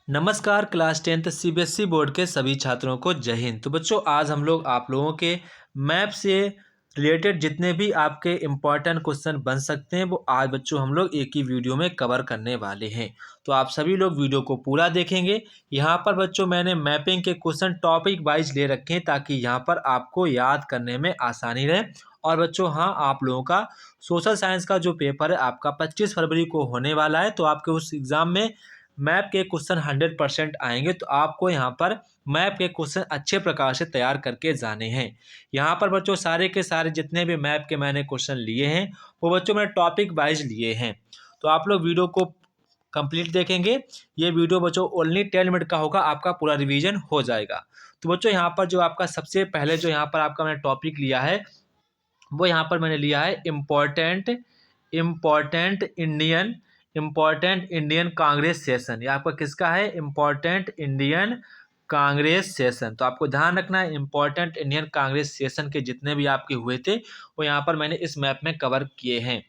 नमस्कार class 10th CBSE board के सभी छात्रों को जय हिंद। तो बच्चों आज हम लोग आप लोगों के मैप से रिलेटेड जितने भी आपके इम्पॉर्टेंट क्वेश्चन बन सकते हैं वो आज बच्चों हम लोग एक ही वीडियो में कवर करने वाले हैं। तो आप सभी लोग वीडियो को पूरा देखेंगे। यहाँ पर बच्चों मैंने मैपिंग के क्वेश्चन टॉपिक वाइज ले रखे हैं ताकि यहाँ पर आपको याद करने में आसानी रहे। और बच्चों हाँ, आप लोगों का सोशल साइंस का जो पेपर है आपका 25 फरवरी को होने वाला है। तो आपके उस एग्ज़ाम में मैप के क्वेश्चन 100% आएंगे। तो आपको यहाँ पर मैप के क्वेश्चन अच्छे प्रकार से तैयार करके जाने हैं। यहाँ पर बच्चों सारे के सारे जितने भी मैप के मैंने क्वेश्चन लिए हैं वो बच्चों मैंने टॉपिक वाइज लिए हैं। तो आप लोग वीडियो को कंप्लीट देखेंगे। ये वीडियो बच्चों ओनली 10 मिनट का होगा, आपका पूरा रिवीजन हो जाएगा। तो बच्चों यहाँ पर जो आपका सबसे पहले जो यहाँ पर आपका मैंने टॉपिक लिया है वो यहाँ पर मैंने लिया है इम्पोर्टेंट इंडियन कांग्रेस सेशन। ये आपका किसका है? Important Indian Congress session. तो आपको ध्यान रखना है इम्पोर्टेंट इंडियन कांग्रेस सेशन के जितने भी आपके हुए थे वो यहाँ पर मैंने इस मैप में कवर किए हैं।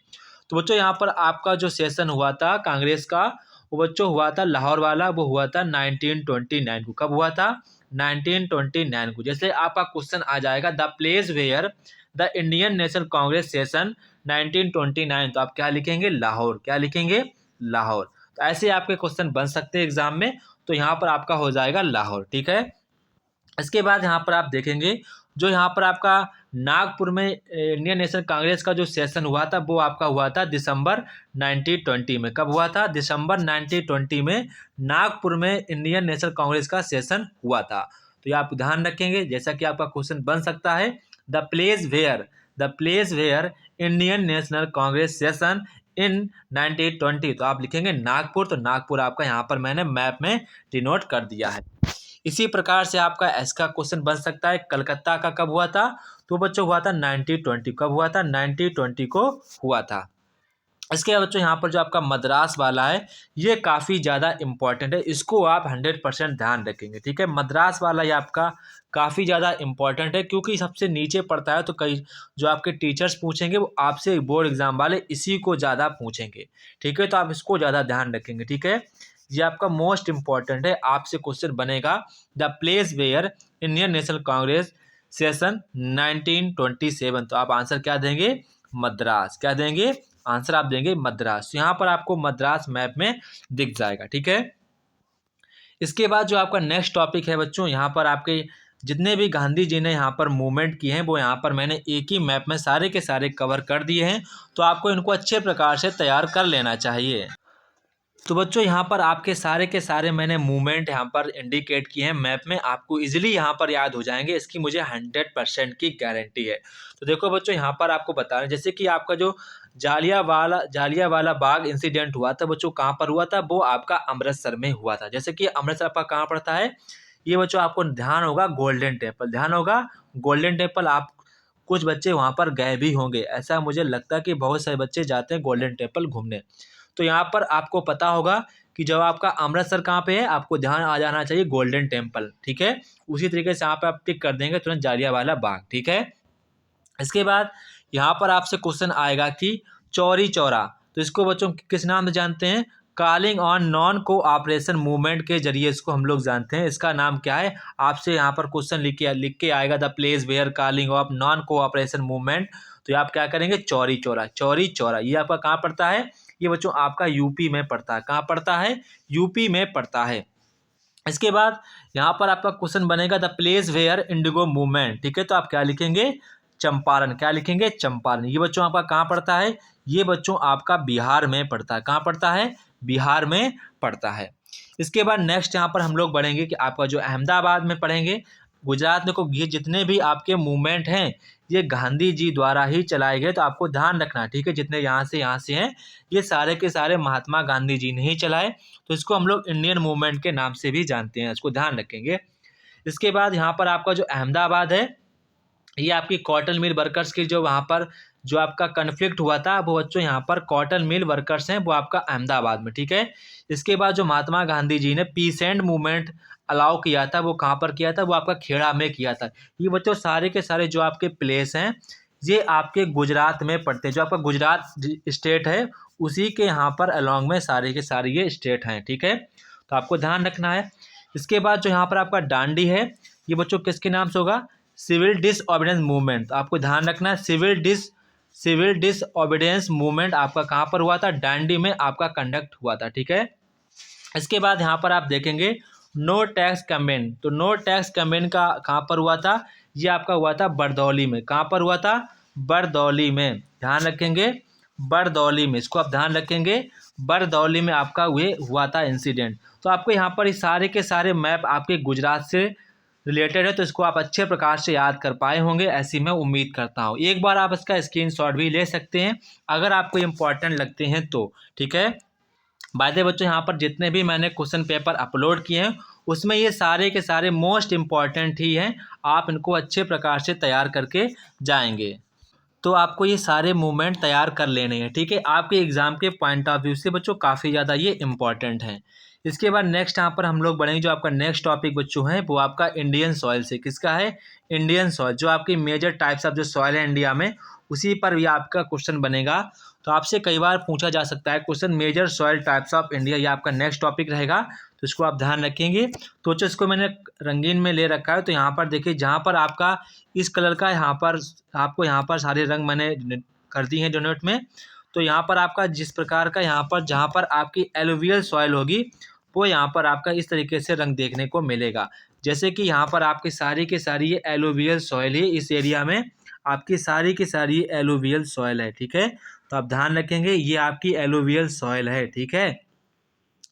तो बच्चों यहाँ पर आपका जो सेशन हुआ था कांग्रेस का वो बच्चों हुआ था लाहौर वाला, वो हुआ था 1929 को। कब हुआ था? 1929 को। जैसे आपका क्वेश्चन आ जाएगा the place where the Indian National Congress session 1929, तो आप क्या लिखेंगे? लाहौर। क्या लिखेंगे? लाहौर। तो ऐसे आपके क्वेश्चन बन सकते हैं एग्जाम में। तो यहाँ पर आपका हो जाएगा लाहौर। ठीक है। इसके बाद यहाँ पर आप देखेंगे जो यहाँ पर आपका नागपुर में इंडियन नेशनल कांग्रेस का जो सेशन हुआ था वो आपका हुआ था दिसंबर 1920 में। कब हुआ था? दिसंबर 1920 में नागपुर में इंडियन नेशनल कांग्रेस का सेशन हुआ था। तो ये आप ध्यान रखेंगे। जैसा कि आपका क्वेश्चन बन सकता है the place where Indian National Congress session in 1920, तो आप लिखेंगे नागपुर। तो नागपुर आपका यहाँ पर मैंने मैप में डिनोट कर दिया है। इसी प्रकार से आपका इसका क्वेश्चन बन सकता है कलकत्ता का कब हुआ था? तो बच्चों हुआ था 1920। कब हुआ था? 1920 को हुआ था। इसके बाद बच्चों यहाँ पर जो आपका मद्रास वाला है ये काफ़ी ज़्यादा इम्पॉर्टेंट है, इसको आप 100% ध्यान रखेंगे। ठीक है। मद्रास वाला ये आपका काफ़ी ज़्यादा इम्पॉर्टेंट है क्योंकि सबसे नीचे पड़ता है। तो कई जो आपके टीचर्स पूछेंगे वो आपसे बोर्ड एग्जाम वाले इसी को ज़्यादा पूछेंगे। ठीक है। तो आप इसको ज़्यादा ध्यान रखेंगे। ठीक है। ये आपका मोस्ट इम्पॉर्टेंट है, आपसे क्वेश्चन बनेगा the place where Indian National Congress session 1927। तो आप आंसर क्या देंगे? मद्रास। क्या देंगे? आंसर आप देंगे मद्रास। यहाँ पर आपको मद्रास मैप में दिख जाएगा। ठीक है। इसके बाद जो आपका नेक्स्ट टॉपिक है बच्चों, यहाँ पर आपके जितने भी गांधी जी ने यहाँ पर मूवमेंट किए हैं वो यहाँ पर मैंने एक ही मैप में सारे के सारे कवर कर दिए हैं। तो आपको इनको अच्छे प्रकार से तैयार कर लेना चाहिए। तो बच्चों यहाँ पर आपके सारे के सारे मैंने मूवमेंट यहाँ पर इंडिकेट किए हैं मैप में, आपको इजीली यहाँ पर याद हो जाएंगे, इसकी मुझे 100% की गारंटी है। तो देखो बच्चों यहाँ पर आपको बता रहे हैं जैसे कि आपका जो जालियांवाला बाग इंसिडेंट हुआ था बच्चों कहाँ पर हुआ था? वो आपका अमृतसर में हुआ था। जैसे कि अमृतसर आपका कहाँ पड़ता है? ये बच्चों आपको ध्यान होगा गोल्डन टेम्पल, ध्यान होगा गोल्डन टेम्पल। आप कुछ बच्चे वहाँ पर गए भी होंगे, ऐसा मुझे लगता है कि बहुत सारे बच्चे जाते हैं गोल्डन टेम्पल घूमने। तो यहाँ पर आपको पता होगा कि जब आपका अमृतसर कहाँ पे है आपको ध्यान आ जाना चाहिए गोल्डन टेम्पल। ठीक है। उसी तरीके से यहाँ पे आप टिक कर देंगे तुरंत जालियांवाला बाग। ठीक है। इसके बाद यहाँ पर आपसे क्वेश्चन आएगा कि चौरी चौरा, तो इसको बच्चों किस नाम से जानते हैं? Calling on non cooperation movement के जरिए इसको हम लोग जानते हैं। इसका नाम क्या है? आपसे यहाँ पर क्वेश्चन लिख के आएगा the place where calling of non cooperation movement. तो आप क्या करेंगे? चौरी चौरा। ये आपका कहाँ पड़ता है? ये बच्चों आपका यूपी में पड़ता है। कहाँ पड़ता है? यूपी में पड़ता है। इसके बाद यहाँ पर आपका क्वेश्चन बनेगा the place where indigo movement. ठीक है। तो आप क्या लिखेंगे? चंपारण। क्या लिखेंगे? चंपारण। ये बच्चों आपका कहाँ पड़ता है? ये बच्चों आपका बिहार में पड़ता है। कहाँ पड़ता है? बिहार में पड़ता है। इसके बाद नेक्स्ट यहाँ पर हम लोग बढ़ेंगे कि आपका जो अहमदाबाद में पढ़ेंगे। गुजरात में को ये जितने भी आपके मूवमेंट हैं ये गांधी जी द्वारा ही चलाए गए। तो आपको ध्यान रखना। ठीक है। जितने यहाँ से हैं ये सारे के सारे महात्मा गांधी जी ने ही चलाए। तो इसको हम लोग इंडियन मूवमेंट के नाम से भी जानते हैं, इसको ध्यान रखेंगे। इसके बाद यहाँ पर आपका जो अहमदाबाद है ये आपकी कॉटन मिल वर्कर्स की जो वहाँ पर जो आपका कन्फ्लिक्ट हुआ था वो बच्चों यहाँ पर कॉटन मिल वर्कर्स हैं वो आपका अहमदाबाद में। ठीक है। इसके बाद जो महात्मा गांधी जी ने पीस एंड मूवमेंट अलाउ किया था वो कहाँ पर किया था? वो आपका खेड़ा में किया था। ये बच्चों सारे के सारे जो आपके प्लेस हैं ये आपके गुजरात में पड़ते हैं। जो आपका गुजरात स्टेट है उसी के यहाँ पर अलॉन्ग में सारे के सारे ये स्टेट हैं। ठीक है। तो आपको ध्यान रखना है। इसके बाद जो यहाँ पर आपका डांडी है, ये बच्चों किसके नाम से होगा? Civil disobedience movement. तो आपको ध्यान रखना है, सिविल डिसओबीडियंस मूवमेंट आपका कहाँ पर हुआ था? डांडी में आपका कंडक्ट हुआ था, ठीक है। इसके बाद यहाँ पर आप देखेंगे नो टैक्स कैंपेन। तो नो टैक्स कैंपेन का कहाँ पर हुआ था? ये आपका हुआ था बरदौली में। कहाँ पर हुआ था? बरदौली में। ध्यान रखेंगे, बरदौली में, इसको आप ध्यान रखेंगे, बरदौली में आपका हुआ था इंसिडेंट। तो आपको यहाँ पर ये सारे के सारे मैप आपके गुजरात से रिलेटेड है, तो इसको आप अच्छे प्रकार से याद कर पाए होंगे, ऐसी मैं उम्मीद करता हूँ। एक बार आप इसका स्क्रीनशॉट भी ले सकते हैं अगर आपको इम्पोर्टेंट लगते हैं तो, ठीक है। बाय द वे बच्चों, यहाँ पर जितने भी मैंने क्वेश्चन पेपर अपलोड किए हैं उसमें ये सारे के सारे मोस्ट इम्पॉर्टेंट ही हैं, आप इनको अच्छे प्रकार से तैयार करके जाएंगे। तो आपको ये सारे मूवमेंट तैयार कर लेने हैं, ठीक है। आपके एग्ज़ाम के पॉइंट ऑफ व्यू से बच्चों काफ़ी ज़्यादा ये इंपॉर्टेंट हैं। इसके बाद नेक्स्ट यहाँ पर हम लोग बढ़ेंगे, जो आपका नेक्स्ट टॉपिक बच्चों है वो आपका इंडियन सॉइल से। किसका है? Indian soil. जो आपकी मेजर टाइप्स ऑफ जो सॉइल है इंडिया में, उसी पर भी आपका क्वेश्चन बनेगा। तो आपसे कई बार पूछा जा सकता है question, major soil types of India, ये आपका नेक्स्ट टॉपिक रहेगा, तो इसको आप ध्यान रखेंगे। तो जो इसको मैंने रंगीन में ले रखा है, तो यहाँ पर देखिए, जहाँ पर आपका इस कलर का, यहाँ पर आपको यहाँ पर सारे रंग मैंने कर दी हैं डोनेट में। तो यहाँ पर आपका जिस प्रकार का यहाँ पर जहाँ पर आपकी एलुवियल सॉइल होगी, वो यहाँ पर आपका इस तरीके से रंग देखने को मिलेगा। जैसे कि यहाँ पर आपकी सारी की सारी ये एलुवियल सॉइल है, इस एरिया में आपकी सारी की सारी एलुवियल सॉइल है, ठीक है। तो आप ध्यान रखेंगे, ये आपकी एलुवियल सॉइल है, ठीक है।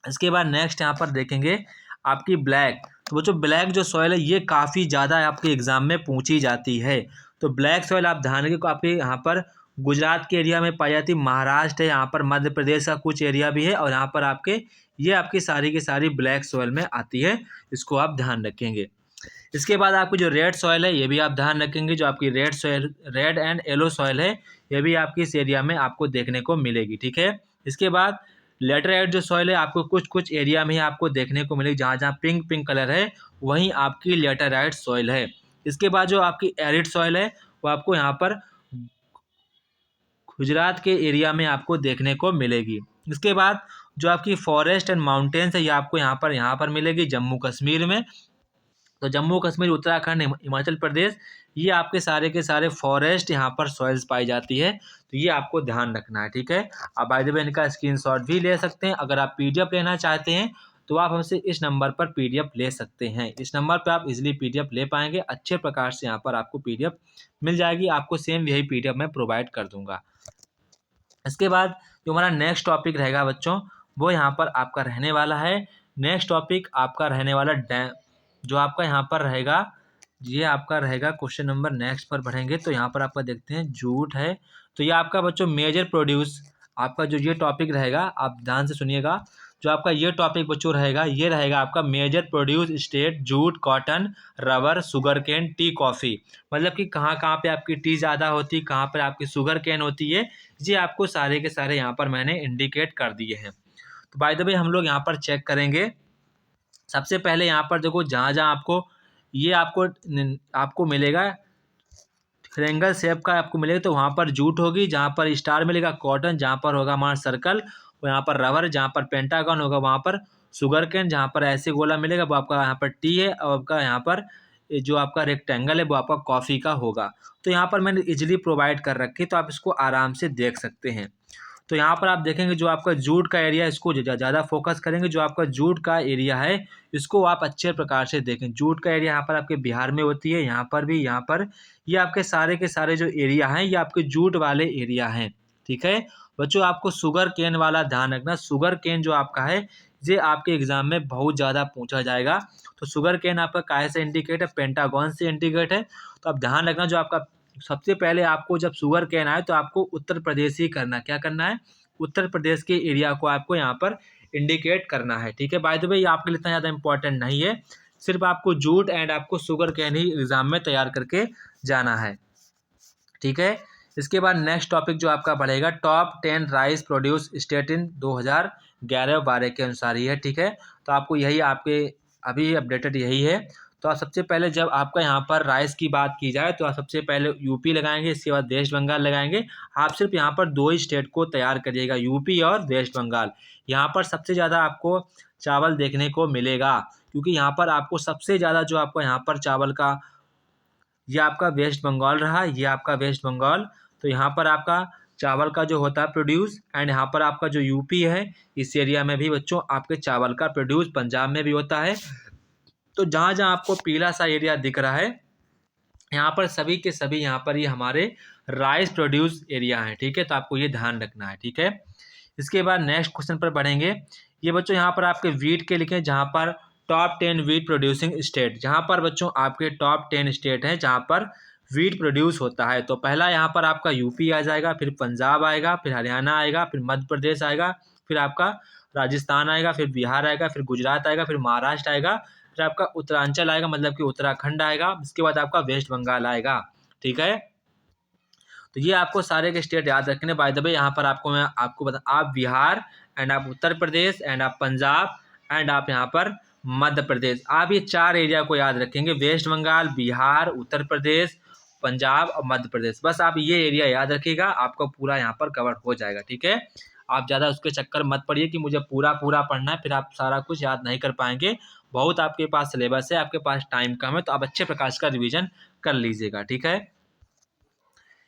इसके बाद नेक्स्ट यहाँ पर देखेंगे आपकी ब्लैक। तो वो जो ब्लैक जो सॉइल है, ये काफ़ी ज़्यादा आपके एग्ज़ाम में पूछी जाती है। तो ब्लैक सॉइल आप ध्यान रखिए, आपके यहाँ पर गुजरात के एरिया में पाई जाती है, महाराष्ट्र है, यहाँ पर मध्य प्रदेश का कुछ एरिया भी है, और यहाँ पर आपके ये आपकी सारी की सारी ब्लैक सॉइल में आती है, इसको आप ध्यान रखेंगे। इसके बाद आपकी जो रेड सॉइल है, ये भी आप ध्यान रखेंगे, जो आपकी red soil, red and yellow soil है, ये भी आपकी इस एरिया में आपको देखने को मिलेगी, ठीक है। इसके बाद लेटराइट जो सॉइल है, आपको कुछ कुछ एरिया में ही आपको देखने को मिलेगी, जहाँ जहाँ पिंक पिंक कलर है वहीं आपकी लेटराइट सॉइल है। इसके बाद जो आपकी एरिड सॉइल है, वो आपको यहाँ पर गुजरात के एरिया में आपको देखने को मिलेगी। इसके बाद जो आपकी फॉरेस्ट एंड माउंटेन्स है, ये आपको यहाँ पर मिलेगी जम्मू कश्मीर में। तो जम्मू कश्मीर, उत्तराखंड, हिमाचल प्रदेश, ये आपके सारे के सारे फॉरेस्ट यहाँ पर सॉइल्स पाई जाती है, तो ये आपको ध्यान रखना है, ठीक है। आप बाय द वे इनका स्क्रीनशॉट भी ले सकते हैं। अगर आप पीडीएफ लेना चाहते हैं तो आप हमसे इस नंबर पर पीडीएफ ले सकते हैं। इस नंबर पर आप इजीली पीडीएफ ले पाएंगे, अच्छे प्रकार से यहाँ पर आपको पीडीएफ मिल जाएगी। आपको सेम यही पीडीएफ मैं प्रोवाइड कर दूंगा। इसके बाद जो हमारा नेक्स्ट टॉपिक रहेगा बच्चों, वो यहाँ पर आपका रहने वाला है, नेक्स्ट टॉपिक आपका रहने वाला जो आपका यहाँ पर रहेगा, ये आपका रहेगा क्वेश्चन नंबर नेक्स्ट पर बढ़ेंगे। तो यहाँ पर आपका देखते हैं जूट है। तो ये आपका बच्चों मेजर प्रोड्यूस, आपका जो ये टॉपिक रहेगा, आप ध्यान से सुनिएगा, जो आपका ये टॉपिक बच्चों रहेगा, ये रहेगा आपका major produce state, jute, cotton, rubber, sugarcane, tea, coffee. मतलब कि कहाँ कहाँ पे आपकी टी ज़्यादा होती है, कहाँ पर आपकी शुगर केन होती है, ये आपको सारे के सारे यहाँ पर मैंने इंडिकेट कर दिए हैं। तो बाय द वे हम लोग यहाँ पर चेक करेंगे। सबसे पहले यहाँ पर देखो, जहाँ जहाँ आपको ये आपको मिलेगा ट्रायंगल शेप का आपको मिलेगा, तो वहाँ पर जूट होगी, जहाँ पर स्टार मिलेगा कॉटन, जहाँ पर होगा हमारा सर्कल, और यहाँ पर रबर, जहाँ पर पेंटागन होगा वहाँ पर शुगर केन, जहाँ पर ऐसे गोला मिलेगा वो आपका यहाँ पर टी है, और आपका यहाँ पर जो आपका रेक्टेंगल है वो आपका कॉफ़ी का होगा। तो यहाँ पर मैंने इजीली प्रोवाइड कर रखी है, तो आप इसको आराम से देख सकते हैं। तो यहाँ पर आप देखेंगे जो आपका जूट का एरिया, इसको ज़्यादा फोकस करेंगे। जो आपका जूट का एरिया है, इसको आप अच्छे प्रकार से देखें। जूट का एरिया यहाँ पर आपके बिहार में होती है, यहाँ पर भी, यहाँ पर, ये आपके सारे के सारे जो एरिया हैं, ये आपके जूट वाले एरिया हैं, ठीक है। बच्चों आपको शुगर केन वाला ध्यान रखना। शुगर केन जो आपका है, ये आपके एग्जाम में बहुत ज़्यादा पूछा जाएगा। तो शुगर केन आपका काहे से इंडिकेट है? पेंटागन से इंडिकेट है। तो आप ध्यान रखना, जो आपका सबसे पहले आपको जब शुगर केन आए तो आपको उत्तर प्रदेश ही करना, क्या करना है? उत्तर प्रदेश के एरिया को आपको यहाँ पर इंडिकेट करना है, ठीक है। बाय द वे ये आपके लिए इतना ज़्यादा इंपॉर्टेंट नहीं है, सिर्फ आपको जूट एंड आपको शुगर केन ही एग्जाम में तैयार करके जाना है, ठीक है। इसके बाद नेक्स्ट टॉपिक जो आपका बढ़ेगा, top 10 rice produce state in 2011-12 के अनुसार ही है, ठीक है। तो आपको यही आपके अभी अपडेटेड यही है। तो आप सबसे पहले जब आपका यहाँ पर राइस की बात की जाए, तो आप सबसे पहले यूपी लगाएंगे, इसके बाद वेस्ट बंगाल लगाएंगे। आप सिर्फ यहाँ पर दो ही स्टेट को तैयार करिएगा, यूपी और वेस्ट बंगाल। यहाँ पर सबसे ज़्यादा आपको चावल देखने को मिलेगा, क्योंकि यहाँ पर आपको सबसे ज़्यादा जो आपको यहाँ पर चावल का, ये आपका वेस्ट बंगाल रहा, ये आपका वेस्ट बंगाल। तो यहाँ पर आपका चावल का जो होता है प्रोड्यूस, एंड यहाँ पर आपका जो यूपी है, इस एरिया में भी बच्चों आपके चावल का प्रोड्यूस, पंजाब में भी होता है। तो जहाँ जहाँ आपको पीला सा एरिया दिख रहा है, यहाँ पर सभी के सभी यहाँ पर ये हमारे राइस प्रोड्यूस एरिया है, ठीक है। तो आपको ये ध्यान रखना है, ठीक है। इसके बाद नेक्स्ट क्वेश्चन पर बढ़ेंगे। ये बच्चों यहाँ पर आपके वीट के लिखे, जहाँ पर टॉप 10 वीट प्रोड्यूसिंग स्टेट, जहाँ पर बच्चों आपके टॉप 10 स्टेट हैं जहाँ पर वीट प्रोड्यूस होता है। तो पहला यहाँ पर आपका यूपी आ जाएगा, फिर पंजाब आएगा, फिर हरियाणा आएगा, फिर मध्य प्रदेश आएगा, फिर आपका राजस्थान आएगा, फिर बिहार आएगा, फिर गुजरात आएगा, फिर महाराष्ट्र आएगा, फिर आपका उत्तरांचल आएगा, मतलब कि उत्तराखंड आएगा, इसके बाद आपका वेस्ट बंगाल आएगा, ठीक है। तो ये आपको सारे के स्टेट याद रखने। बाय द वे यहाँ पर आपको मैं आपको बता, आप बिहार एंड आप उत्तर प्रदेश एंड आप पंजाब एंड आप यहाँ पर मध्य प्रदेश, आप ये 4 एरिया को याद रखेंगे, वेस्ट बंगाल, बिहार, उत्तर प्रदेश, पंजाब और मध्य प्रदेश। बस आप ये एरिया याद रखिएगा, आपको पूरा यहाँ पर कवर हो जाएगा, ठीक है। आप ज़्यादा उसके चक्कर मत पड़िए कि मुझे पूरा पूरा पढ़ना है, फिर आप सारा कुछ याद नहीं कर पाएंगे। बहुत आपके पास सिलेबस है, आपके पास टाइम कम है, तो आप अच्छे प्रकार का रिवीजन कर लीजिएगा, ठीक है।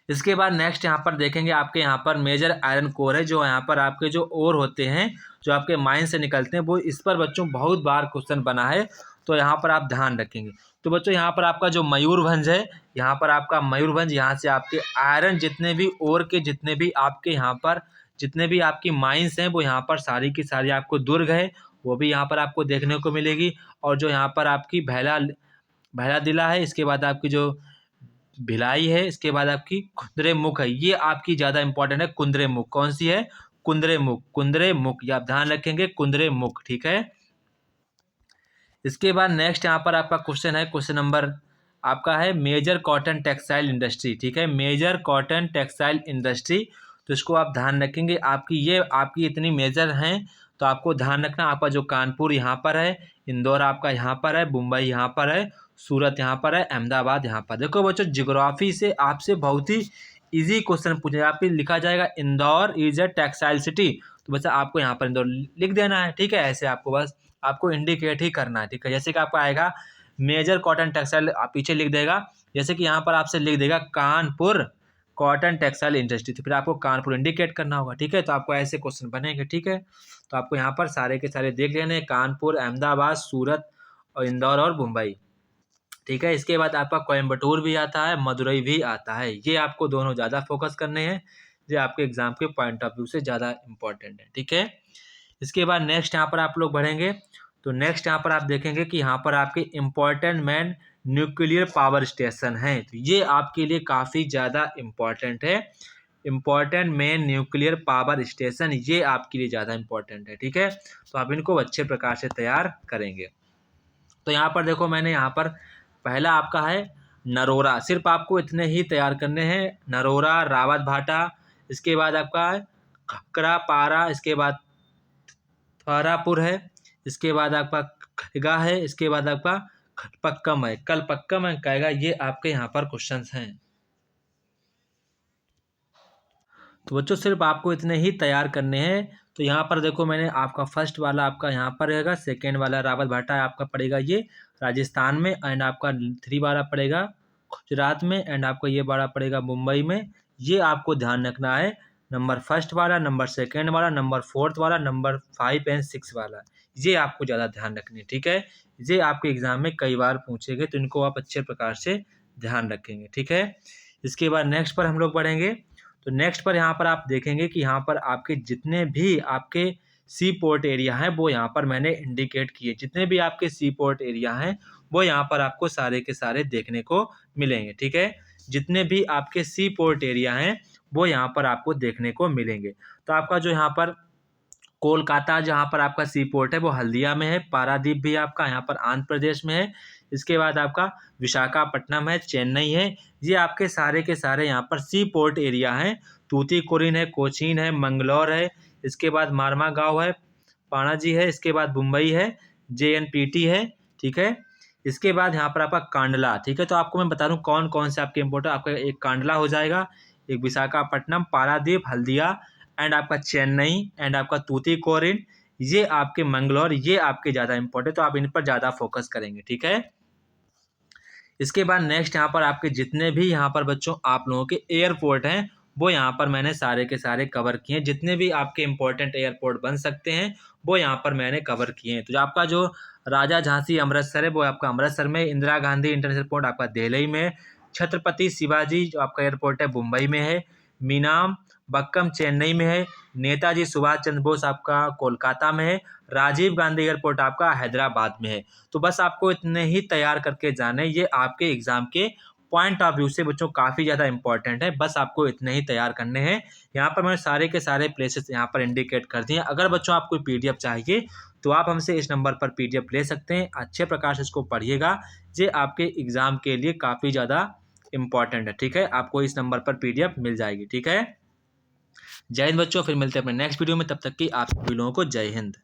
इसके बाद नेक्स्ट यहाँ पर देखेंगे, आपके यहाँ पर मेजर आयरन कोर है, जो यहाँ पर आपके जो ओर होते हैं, जो आपके माइन से निकलते हैं, वो इस पर बच्चों बहुत बार क्वेश्चन बना है, तो यहाँ पर आप ध्यान रखेंगे। तो बच्चों यहाँ पर आपका जो मयूरभंज है, यहाँ पर आपका मयूरभंज, यहाँ से आपके आयरन जितने भी ओर के जितने भी आपके यहाँ पर जितने भी आपकी माइंस हैं, वो यहाँ पर सारी की सारी आपको दुर्ग है, वो भी यहाँ पर आपको देखने को मिलेगी। और जो यहाँ पर आपकी भैला दिला है, इसके बाद आपकी जो भिलाई है, इसके बाद आपकी कुंद्रेमुख है, ये आपकी ज़्यादा इंपॉर्टेंट है। कुंद्रेमुख कौन सी है? कुंद्रेमुख, कुंद्रेमुख, ये आप ध्यान रखेंगे, कुंद्रेमुख, ठीक है। इसके बाद नेक्स्ट यहाँ पर आपका क्वेश्चन है, क्वेश्चन नंबर आपका है मेजर कॉटन टेक्सटाइल इंडस्ट्री, ठीक है, मेजर कॉटन टेक्सटाइल इंडस्ट्री। तो इसको आप ध्यान रखेंगे, आपकी इतनी मेजर हैं, तो आपको ध्यान रखना, आपका जो कानपुर यहाँ पर है, इंदौर आपका यहाँ पर है, मुंबई यहाँ पर है, सूरत यहाँ पर है, अहमदाबाद यहाँ पर। देखो बच्चों, ज्योग्राफी से आपसे बहुत ही इजी क्वेश्चन पूछे, आप लिखा जाएगा Indore is a textile city, तो बच्चा आपको यहाँ पर इंदौर लिख देना है, ठीक है। ऐसे आपको बस आपको इंडिकेट ही करना है, ठीक है। जैसे कि आपका आएगा मेजर कॉटन टेक्सटाइल, आप पीछे लिख देगा, जैसे कि यहाँ पर आपसे लिख देगा कानपुर कॉटन टेक्सटाइल इंडस्ट्री, तो फिर आपको कानपुर इंडिकेट करना होगा, ठीक है। तो आपको ऐसे क्वेश्चन बनेंगे, ठीक है। तो आपको यहाँ पर सारे के सारे देख लेने, कानपुर, अहमदाबाद, सूरत और इंदौर और मुंबई, ठीक है। इसके बाद आपका कोयम्बटूर भी आता है, मदुरई भी आता है, ये आपको दोनों ज़्यादा फोकस करने हैं, जो आपके एग्जाम के पॉइंट ऑफ व्यू से ज़्यादा इंपॉर्टेंट है, ठीक है। इसके बाद नेक्स्ट यहाँ पर आप लोग बढ़ेंगे, तो नेक्स्ट यहाँ पर आप देखेंगे कि यहाँ पर आपके important man nuclear power station हैं, तो ये आपके लिए काफ़ी ज़्यादा इम्पॉर्टेंट है। Important main nuclear power station, ये आपके लिए ज़्यादा इम्पॉर्टेंट है, ठीक है। तो आप इनको अच्छे प्रकार से तैयार करेंगे। तो यहाँ पर देखो, मैंने यहाँ पर पहला आपका है नरोरा, सिर्फ आपको इतने ही तैयार करने हैं, नरोरा, रावत भाटा, इसके बाद आपका खकरा पारा, इसके बाद तारापुर है, इसके बाद आपका खगा है, इसके बाद आपका खटपक्कम है, कलपक्कम है, कहेगा, ये आपके यहाँ पर क्वेश्चंस हैं। तो बच्चों सिर्फ आपको इतने ही तैयार करने हैं। तो यहाँ पर देखो, मैंने आपका फर्स्ट वाला आपका यहाँ पर रहेगा, सेकेंड वाला रावत भाटा आपका पड़ेगा ये राजस्थान में, एंड आपका 3 वाला पड़ेगा गुजरात में, एंड आपका ये वाला पड़ेगा मुंबई में। ये आपको ध्यान रखना है, नंबर फर्स्ट वाला, नंबर सेकेंड वाला, नंबर फोर्थ वाला, नंबर 5 एंड 6 वाला, ये आपको ज़्यादा ध्यान रखनी है, ठीक है। ये आपके एग्जाम में कई बार पूछेंगे, तो इनको आप अच्छे प्रकार से ध्यान रखेंगे, ठीक है। इसके बाद नेक्स्ट पर हम लोग बढ़ेंगे। तो नेक्स्ट पर यहाँ पर आप देखेंगे कि यहाँ पर आपके जितने भी आपके सी पोर्ट एरिया हैं, वो यहाँ पर मैंने इंडिकेट किए, जितने भी आपके सी पोर्ट एरिया हैं, वो यहाँ पर आपको सारे के सारे देखने को मिलेंगे, ठीक है। जितने भी आपके सी पोर्ट एरिया हैं, वो यहाँ पर आपको देखने को मिलेंगे। तो आपका जो यहाँ पर कोलकाता, जहाँ पर आपका सी पोर्ट है, वो हल्दिया में है, पारादीप भी आपका यहाँ पर आंध्र प्रदेश में है, इसके बाद आपका विशाखापट्टनम है, चेन्नई है, ये आपके सारे के सारे यहाँ पर सी पोर्ट एरिया हैं। तूतीकोरिन है, कोचीन है, मंगलौर है, इसके बाद मारमा गाँव है, पाणाजी है, इसके बाद मुंबई है, JNPT है, ठीक है। इसके बाद यहाँ पर आपका कांडला, ठीक है। तो आपको मैं बता दूँ कौन कौन से आपके इम्पोर्टेंट, आपका एक कांडला हो जाएगा, एक विशाखापट्टनम, पारादीप, हल्दिया, एंड आपका चेन्नई, एंड आपका तूतीकोरिन, ये आपके मंगलौर, ये आपके ज़्यादा इंपॉर्टेंट, तो आप इन पर ज़्यादा फोकस करेंगे, ठीक है। इसके बाद नेक्स्ट यहाँ पर आपके जितने भी यहाँ पर बच्चों आप लोगों के एयरपोर्ट हैं, वो यहाँ पर मैंने सारे के सारे कवर किए हैं। जितने भी आपके इंपॉर्टेंट एयरपोर्ट बन सकते हैं वो यहाँ पर मैंने कवर किए हैं। तो जो आपका जो राजा झांसी अमृतसर है वो आपका अमृतसर में, इंदिरा गांधी इंटरनेशनल एयरपोर्ट आपका दिल्ली में, छत्रपति शिवाजी जो आपका एयरपोर्ट है मुंबई में है, मीनाम बक्कम चेन्नई में है, नेताजी सुभाष चंद्र बोस आपका कोलकाता में है, राजीव गांधी एयरपोर्ट आपका हैदराबाद में है। तो बस आपको इतने ही तैयार करके जाने, ये आपके एग्जाम के पॉइंट ऑफ व्यू से बच्चों काफ़ी ज़्यादा इंपॉर्टेंट है। बस आपको इतने ही तैयार करने हैं। यहाँ पर मैंने सारे के सारे प्लेसेस यहाँ पर इंडिकेट कर दिए हैं। अगर बच्चों आपको पीडीएफ चाहिए तो आप हमसे इस नंबर पर पीडीएफ ले सकते हैं। अच्छे प्रकार से इसको पढ़िएगा, ये आपके एग्जाम के लिए काफ़ी ज़्यादा इंपॉर्टेंट है, ठीक है। आपको इस नंबर पर पीडीएफ मिल जाएगी, ठीक है। जय हिंद बच्चों, फिर मिलते हैं अपने नेक्स्ट वीडियो में। तब तक की आप सभी लोगों को जय हिंद।